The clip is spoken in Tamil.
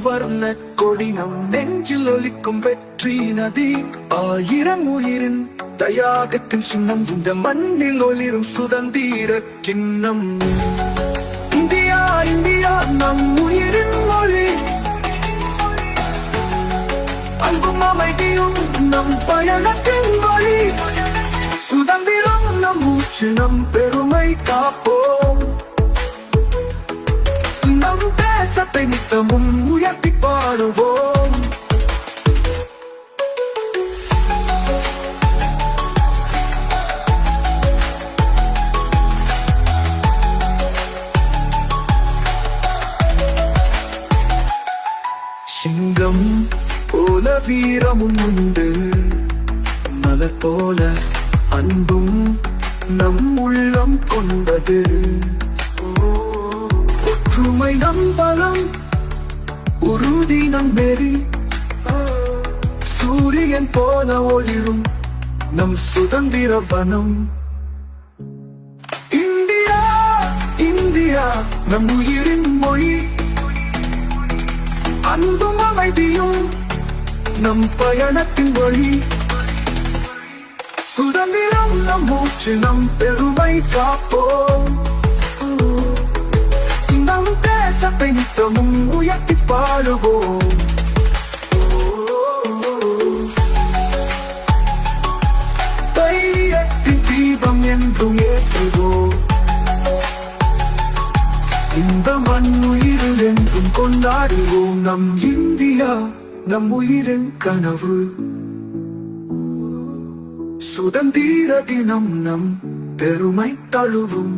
வர்ண கொடி நம் நெஞ்சில் ஒலிக்கும் வெற்றி நதி. 1000 உயிரின் தியாகத்தின் சின்னம், இந்த மண்ணில் ஒளிரும் சுதந்திர கிண்ணம். இந்தியா இந்தியா நம் உயிரின் மொழி, அன்பும் அமைதியும் நம் பயணத்தின் வழி. சுதந்திரம் நம் மூச்சு, நம் பெருமை காப்போம். நம் தேசத்தை நித்தமும் உயர்த்தி பாடுவோம். சிங்கம் போல வீரமும் உண்டு, மலர் போல அன்பும் நம் உள்ளம் கொண்டது. ஒற்றுமை நம் பலம், உறுதி நம் வெறி. சூரியன் போல ஒளிரும் நம் சுதந்திர வனம். இந்தியா இந்தியா நம் உயிரின் மொழி, அன்பும் அமைதியும் நம் பயணத்தின் வழி. சுதந்திரம் நம் மூச்சு, நம் பெருமை காப்போம். நம் தேசத்தை நித்தமும் உயர்த்தி பாடுவோம். தைரியத்தின் தீபம் என்றும் ஏற்றுவோம். இந்த மண் உயிரில் என்றும் கொண்டாடுவோம். நம் இந்தியா நம் உயிரின் கனவு. சுதந்திர தினம் நம் பெருமை தழுவும்.